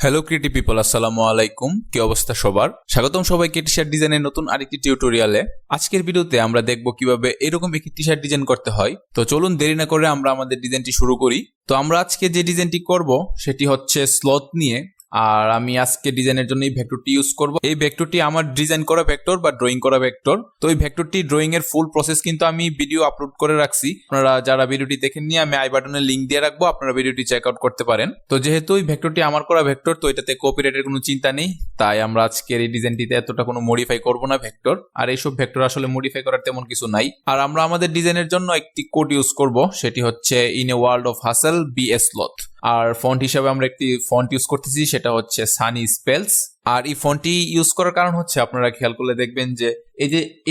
Hello creative people, আসসালামু আলাইকুম। কি অবস্থা সবার? স্বাগতম সবাইকে টি শার্ট ডিজাইনের নতুন আরেকটি টিউটোরিয়ালে। আজকের ভিডিওতে আমরা দেখব কিভাবে এরকম একটি টি শার্ট ডিজাইন করতে হয়। তো চলুন দেরি না করে আমরা আমাদের ডিজাইনটি শুরু করি। তো আমরা আজকে যে ডিজাইনটি করব সেটি হচ্ছে স্লথ নিয়ে। আর আমি আজকে ডিজাইনের জন্য এই ভেক্টরটি ইউজ করব। এই ভেক্টরটি আমার ডিজাইন করা ভেক্টর বা ড্রয়িং করা ভেক্টর। তো এই ভেক্টরটি ড্রয়িং এর ফুল প্রসেস কিন্তু আমি ভিডিও আপলোড করে রাখছি। আপনারা যারা ভিডিওটি দেখেননি, আমি আই বাটনে লিংক দিয়ে রাখবো, আপনারা ভিডিওটি চেক আউট করতে পারেন। তো যেহেতু এই ভেক্টরটি আমার করা ভেক্টর, তো এটাতে কপিরাইটের কোনো চিন্তা নেই, তাই আমরা আজকের এই ডিজাইনটিতে এতটা কোনো মডিফাই করব না ভেক্টর। আর এইসব ভেক্টর আসলে মডিফাই করার তেমন কিছু নাই। আর আমরা আমাদের ডিজাইনের জন্য একটি কোড ইউজ করব, সেটি হচ্ছে in a world of hassle be a sloth. আর ফন্ট হিসাবে আমরা একটি ফন্ট ইউজ করতেছি, সেটা হচ্ছে সানি স্পেলস। আর এই ফন্টটি ইউজ করার কারণ হচ্ছে, আপনারা খেয়াল করলে দেখবেন যে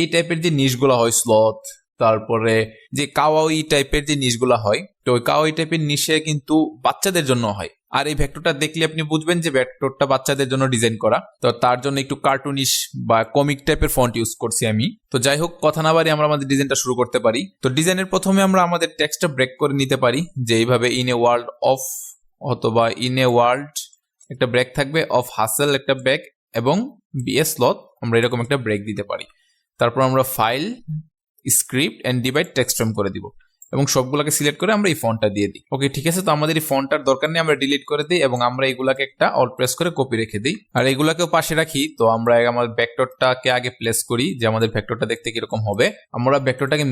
এই টাইপের যে নিশগুলো হয় স্লথ, তারপরে যে কাওয়াই টাইপের যে নিশগুলো হয়, তো ওই কাওয়াই টাইপের নিশে কিন্তু বাচ্চাদের জন্য হয়। আর এই ভেক্টরটা দেখলে আপনি বুঝবেন যে ভেক্টরটা বাচ্চাদের জন্য ডিজাইন করা। তো তার জন্য একটু কার্টুনিশ বা কমিক টাইপের ফন্ট ইউজ করছি আমি। তো যাই হোক, কথা না বাড়ি আমরা আমাদের ডিজাইনটা শুরু করতে পারি। তো ডিজাইনের প্রথমে আমরা আমাদের টেক্সটটা ব্রেক করে নিতে পারি, যে এইভাবে ইন এ ওয়ার্ল্ড অফ অথবা ইন এ ওয়ার্ল্ড একটা ব্রেক থাকবে, অফ হাসেল একটা ব্রেক, এবং বিএস স্লথ আমরা এরকম একটা ব্রেক দিতে পারি। তারপর আমরা file, script and divide text frame করে দিব এবং সবগুলোকে সিলেক্ট করে আমরা এই ফন্টটা দিয়ে দিই। ওকে, ঠিক আছে। তো আমাদের এই ফন্টটার দরকার নেই, আমরা ডিলিট করে দিই এবং আমরা এগুলাকে একটা অল্ট প্রেস করে কপি রেখে দিই। আর এগুলাকেও পাশে রাখি। তো আমরা আমাদের ভেক্টরটাকে আগে প্লেস করি, যে আমাদের ভেক্টরটা দেখতে কিরকম হবে। আমরা ভেক্টরটাকে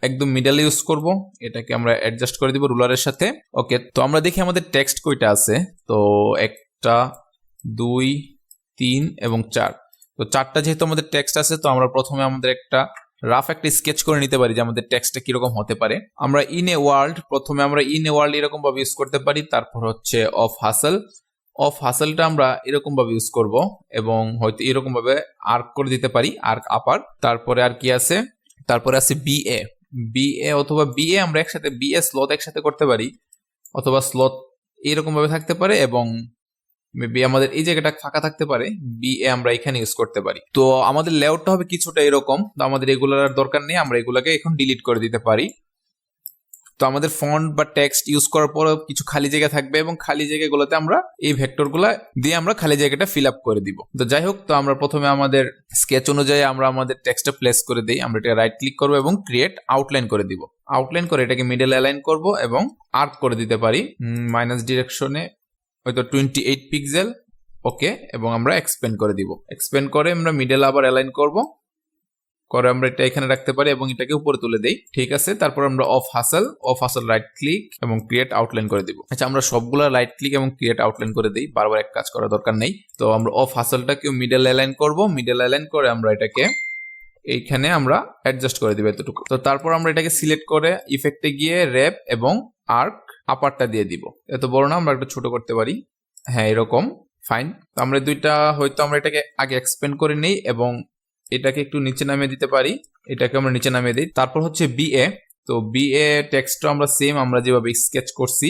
একদম মিডলে ইউজ করব। এটাকে আমরা অ্যাডজাস্ট করে দিব রুলারের সাথে। ওকে, তো আমরা দেখি আমাদের টেক্সট কয়টা আছে। তো 1 2 3 এবং 4। তো 4টা যেহেতু আমাদের টেক্সট আছে, তো আমরা প্রথমে আমাদের একটা রাফ একটা স্কেচ করে নিতে পারি যে আমাদের টেক্সটটা কিরকম হতে পারে। আমরা ইন এ ওয়ার্ল্ড, প্রথমে আমরা ইন এ ওয়ার্ল্ড এরকম ভাবে ইউজ করতে পারি। তারপর হচ্ছে অফ হাসেলটা আমরা এরকম ভাবে ইউজ করব এবং হয়তো এরকম ভাবে আর্ক করে দিতে পারি, আর্ক আপার। তারপরে আর কি আছে? তারপরে আছে বিএ অথবা বিএ আমরা একসাথে বিএ স্লথ একসাথে করতে পারি, অথবা স্লথ এরকম ভাবে থাকতে পারে এবং মেবি আমাদের এই জায়গাটা ফাঁকা থাকতে পারে, বিএ আমরা এখানে ইউজ করতে পারি। তো আমাদের লেআউটটা হবে কিছুটা এরকম। তো আমাদের এগুলোর দরকার নেই, আমরা এগুলাকে এখন ডিলিট করে দিতে পারি। তো আমাদের ফন্ট বা টেক্সট ইউজ করার পর কিছু খালি জায়গা থাকবে এবং খালি জায়গাগুলোতে আমরা এই ভেক্টরগুলো দিয়ে আমরা খালি জায়গাটা ফিল আপ করে দিব। তো যাই হোক, তো আমরা প্রথমে আমাদের স্কেচ অনুযায়ী আমরা আমাদের টেক্সটটা প্লেস করে দিই। আমরা এটা রাইট ক্লিক করবো এবং ক্রিয়েট আউটলাইন করে দিব। আউটলাইন করে এটাকে মিডল অ্যালাইন করব এবং আর্ক করে দিতে পারি মাইনাস ডিরেকশনে, হয়তো 28 পিক্সেল। ওকে, এবং আমরা এক্সপেন্ড করে দিব। এক্সপেন্ড করে আমরা মিডল আবার অ্যালাইন করব, করে আমরা এটা এখানে রাখতে পারি এবং এটাকে উপরে তুলে দেই। ঠিক আছে। তারপর আমরা অফ হাসেল রাইট ক্লিক এবং ক্রিয়েট আউটলাইন করে দিব। আচ্ছা, আমরা সবগুলা রাইট ক্লিক এবং ক্রিয়েট আউটলাইন করে দিই, বারবার এক কাজ করার দরকার নেই। তো আমরা অফ হাসেলটাকে মিডল অ্যালাইন করব, মিডল অ্যালাইন করে আমরা এটাকে এইখানে আমরা অ্যাডজাস্ট করে দিব এতটুকু। তো তারপর আমরা এটাকে সিলেক্ট করে ইফেক্টে গিয়ে র্যাপ এবং আর্ক আপারটা দিয়ে দিব। এত বড় না, আমরা একটু ছোট করতে পারি। হ্যাঁ, এরকম ফাইন। তো আমরা দুইটা হয়তো আমরা এটাকে আগে এক্সপেন্ড করে নেই এবং এটাকে একটু নিচে নামিয়ে দিতে পারি। এটাকে আমরা নিচে নামিয়ে দিই। তারপর হচ্ছে বিএ। তো বিএ টেক্সটটা আমরা সেম আমরা যেভাবে স্কেচ করছি,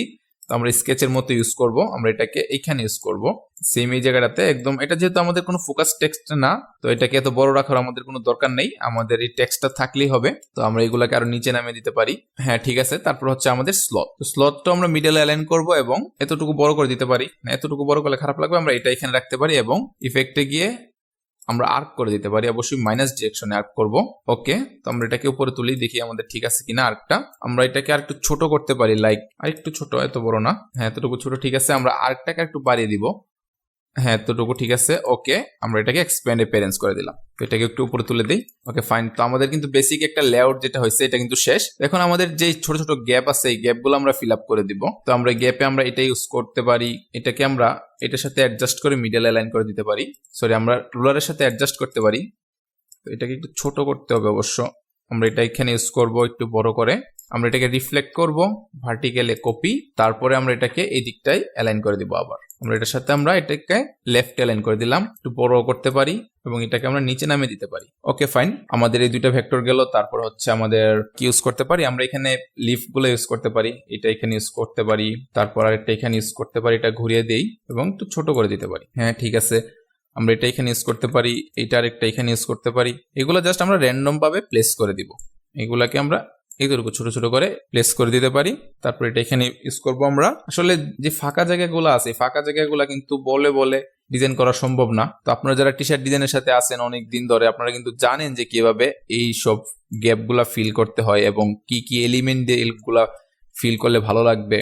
তো আমরা স্কেচের মতো ইউজ করব। আমরা এটাকে এইখানে ইউজ করব, সেম এই জায়গাটাতে একদম। এটা যেহেতু আমাদের কোনো ফোকাস টেক্সট না, তো এটাকে এত বড় রাখার আমাদের কোনো দরকার নেই, আমাদের এই টেক্সটটা থাকলেই হবে। তো আমরা এগুলাকে আরো নিচে নামিয়ে দিতে পারি। হ্যাঁ, ঠিক আছে। তারপর হচ্ছে আমাদের স্লথটা আমরা মিডলে অ্যালাইন করব এবং এতটুকু বড় করে দিতে পারি। এতটুকু বড় করলে খারাপ লাগবে, আমরা এটা এখানে রাখতে পারি এবং ইফেক্টে গিয়ে আমরা আর্ক করে দিতে পারি, অবশ্যই মাইনাস ডিরেকশনে আর্ক করব। ওকে, তো আমরা এটাকে উপরে তুলি, দেখি আমাদের ঠিক আছে কিনা আর্কটা। আমরা এটাকে আর একটু ছোট করতে পারি, লাইক আর একটু ছোট, এত বড় না। হ্যাঁ, এতটুকু ছোট, ঠিক আছে। আমরা আর্কটাকে একটু বাড়িয়ে দিব। হ্যাঁ, এতটুকু ঠিক আছে। ওকে, আমরা এটাকে এক্সপ্যান্ড অ্যাপিয়ারেন্স করে দিলাম। তো এটাকে একটু উপরে তুলে দিই। ওকে, ফাইন। তো আমাদের কিন্তু বেসিক একটা লেআউট যেটা হয়েছে এটা কিন্তু শেষ। এখন আমাদের যে ছোট ছোট গ্যাপ আছে, এই গ্যাপগুলো আমরা ফিল আপ করে দিব। তো আমরা গ্যাপে আমরা এটা ইউজ করতে পারি, এটাকে আমরা এটার সাথে অ্যাডজাস্ট করে মিডল অ্যালাইন করে দিতে পারি। সরি, আমরা রুলারের সাথে অ্যাডজাস্ট করতে পারি। তো এটাকে একটু ছোট করতে হবে অবশ্য। আমরা এটা এখানে ইউজ করব একটু বড় করে। আমরা এটাকে রিফ্লেক্ট করব, ভার্টিক্যালে কপি, তারপরে আমরা এটাকে এই দিকটায় অ্যালাইন করে দিব। আবার আমরা এটার সাথে আমরা এটাকে লেফট অ্যালাইন করে দিলাম, একটু বড় করতে পারি এবং এটাকে আমরা নিচে নামিয়ে দিতে পারি। ওকে, ফাইন। আমাদের এই দুইটা ভেক্টর গেল। তারপর হচ্ছে আমাদের কি ইউজ করতে পারি? আমরা এখানে লিফ গুলো ইউজ করতে পারি, এটা এখানে ইউজ করতে পারি, তারপর আরেকটা এখানে ইউজ করতে পারি, এটা ঘুরিয়ে দেই এবং একটু ছোট করে দিতে পারি। হ্যাঁ, ঠিক আছে। আমরা এটা এখানে ইউজ করতে পারি, এটা আরেকটা এখানে ইউজ করতে পারি। এগুলো জাস্ট আমরা র্যান্ডম ভাবে প্লেস করে দিব। এগুলাকে আমরা এইটুকু ছোট ছোট করে প্লেস করে দিতে পারি। তারপর এটা এখানে ইউজ করবো আমরা। আসলে যে ফাঁকা জায়গাগুলো আছে, ফাঁকা জায়গাগুলো কিন্তু বলে বলে ডিজাইন করা সম্ভব না। তো আপনারা যারা টি শার্ট ডিজাইনের সাথে আছেন অনেক দিন ধরে, আপনারা কিন্তু জানেন যে কিভাবে এই সব গ্যাপ গুলা ফিল করতে হয় এবং কি কি এলিমেন্ট দিয়ে এগুলা ফিল করলে ভালো লাগবে।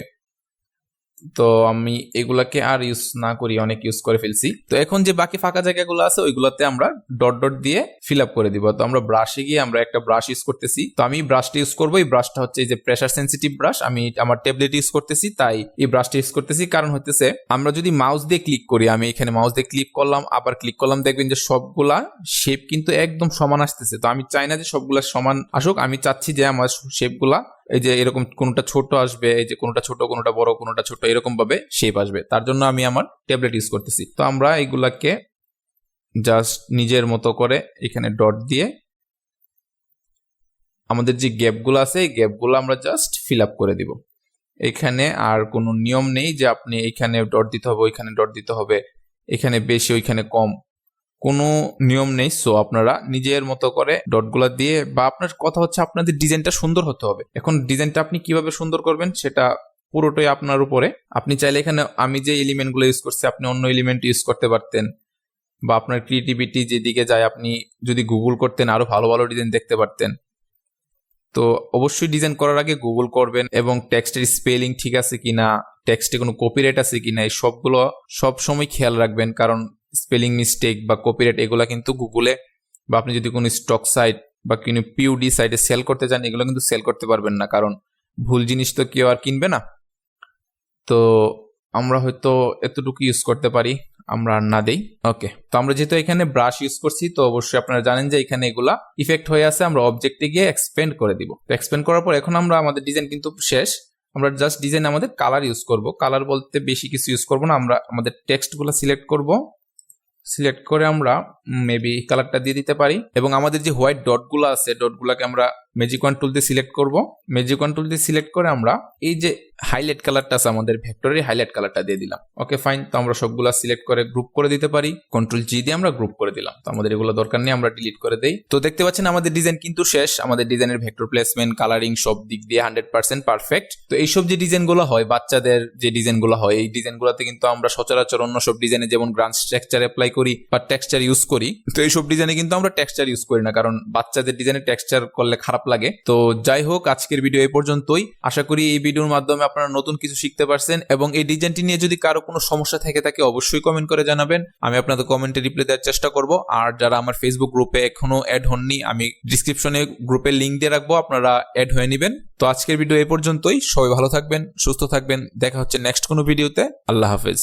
তো আমি এগুলাকে আর ইউজ না করি, অনেক ইউজ করে ফেলছি। তো এখন যে বাকি ফাঁকা জায়গাগুলো আছে ওইগুলোতে আমরা ডট ডট দিয়ে ফিল আপ করে দিব। তো আমরা ব্রাশে গিয়ে আমরা একটা ব্রাশ ইউজ করতেছি। তো আমি ব্রাশটা ইউজ করবো, এই ব্রাশটা হচ্ছে যে প্রেসার সেন্সিটিভ ব্রাশ, আমি আমার ট্যাবলেট ইউজ করতেছি তাই এই ব্রাশটা ইউজ করতেছি। কারণ হতেছে আমরা যদি মাউস দিয়ে ক্লিক করি, আমি এখানে মাউস দিয়ে ক্লিক করলাম আবার ক্লিক করলাম, দেখবেন যে সবগুলা শেপ কিন্তু একদম সমান আসতেছে। তো আমি চাই না যে সবগুলা সমান আসুক, আমি চাচ্ছি যে আমার শেপগুলা এই যে এরকম কোনটা ছোট আসবে, এই যে কোনটা ছোট কোনটা বড় কোনটা ছোট এরকম ভাবে শেপ আসবে, তার জন্য আমি আমার ট্যাবলেট ইউজ করতেছি। তো আমরা এগুলাকে জাস্ট নিজের মতো করে এখানে ডট দিয়ে আমাদের যে গ্যাপগুলো আছে এই গ্যাপগুলো আমরা জাস্ট ফিল আপ করে দিব। এখানে আর কোনো নিয়ম নেই যে আপনি এখানে ডট দিতে হবে ওইখানে ডট দিতে হবে, এখানে বেশি ওইখানে কম, কোনো নিয়ম নেই। সো আপনারা নিজের মতো করে ডটগুলা দিয়ে, বা আপনার কথা হচ্ছে আপনাদের ডিজাইনটা সুন্দর হতে হবে। এখন ডিজাইনটা আপনি কিভাবে সুন্দর করবেন সেটা পুরোটাই আপনার উপরে। আপনি চাইলে এখানে আমি যে এলিমেন্টগুলো ইউজ করছি আপনি অন্য এলিমেন্ট ইউজ করতে পারতেন, বা আপনার ক্রিয়েটিভিটি যেদিকে যায় আপনি যদি গুগল করতেন আরো ভালো ভালো ডিজাইন দেখতে পারতেন। তো অবশ্যই ডিজাইন করার আগে গুগল করবেন এবং টেক্সটের স্পেলিং ঠিক আছে কিনা, টেক্সটে কোনো কপিরাইট আছে কিনা এই সবগুলো সব সময় খেয়াল রাখবেন। কারণ স্পেলিং মিস্টেক বা কপিরাইট এগুলা কিন্তু গুগলে, বা আপনি যদি কোনো স্টক সাইট বা কোনো পিউডি সাইটে সেল করতে চান এগুলো কিন্তু সেল করতে পারবেন না, কারণ ভুল জিনিস তো কেউ আর কিনবে না। তো আমরা হয়তো এতটুকু ইউজ করতে পারি, আমরা আর না দেই। ওকে, তো আমরা যেহেতু এখানে ব্রাশ ইউজ করছি তো অবশ্যই আপনারা জানেন যে এখানে এগুলা ইফেক্ট হয়ে আছে, আমরা অবজেক্টে গিয়ে এক্সপেন্ড করে দিব। তো এক্সপেন্ড করার পর এখন আমরা আমাদের ডিজাইন কিন্তু শেষ। আমরা জাস্ট ডিজাইন আমাদের কালার ইউজ করব, কালার বলতে বেশি কিছু ইউজ করব না, আমরা আমাদের টেক্সটগুলো সিলেক্ট করব, সিলেক্ট করে আমরা মেবি কালারটা দিয়ে দিতে পারি। এবং আমাদের যে হোয়াইট ডটগুলো আছে ডটগুলোকে আমরা ম্যাজিক ওয়ান টুল দিয়ে সিলেক্ট করব। ম্যাজিক ওয়ান টুল দিয়ে সিলেক্ট করে আমরা এই যে হাইলাইট কালারটা আছে আমাদের ভেক্টরের হাইলাইট কালারটা দিয়ে দিলাম। ওকে ফাইন, তো আমরা সবগুলা সিলেক্ট করে গ্রুপ করে দিতে পারি, কন্ট্রোল জি দিয়ে আমরা গ্রুপ করে দিলাম। তো আমাদের এগুলো দরকার নেই, আমরা ডিলিট করে দেই। তো দেখতে পাচ্ছেন আমাদের ডিজাইন কিন্তু শেষ। আমাদের ডিজাইনের ভেক্টর প্লেসমেন্ট কালারিং সব দিক দিয়ে 100% পারফেক্ট। তো এইসব যে ডিজাইনগুলো হয় বাচ্চাদের যে ডিজাইনগুলো হয় এই ডিজাইনগুলোতে কিন্তু আমরা সচরাচর অন্য সব ডিজাইনে যেমন গ্রান্ড টেক্সচার অ্যাপ্লাই করি বা টেক্সচার ইউজ করি, তো এইসব ডিজাইনে কিন্তু আমরা টেক্সচার ইউজ করি না, কারণ বাচ্চাদের ডিজাইনে টেক্সচার করলে খারাপ লাগে। তো যাই হোক, আজকের ভিডিও এই পর্যন্তই। আশা করি এই ভিডিওর মাধ্যমে আপনারা নতুন কিছু শিখতে পারছেন, এবং এই ডিজাইনটি নিয়ে যদি কারো কোনো সমস্যা থেকে থাকে অবশ্যই কমেন্ট করে জানাবেন, আমি আপনাদের কমেন্টে রিপ্লাই দেওয়ার চেষ্টা করব। আর যারা আমার ফেসবুক গ্রুপে এখনো অ্যাড হননি আমি ডিসক্রিপশনে গ্রুপের লিংক দিয়ে রাখবো, আপনারা অ্যাড হয়ে নেবেন। তো আজকের ভিডিও এই পর্যন্তই, সবাই ভালো থাকবেন, সুস্থ থাকবেন, দেখা হচ্ছে নেক্সট কোনো ভিডিওতে। আল্লাহ হাফেজ।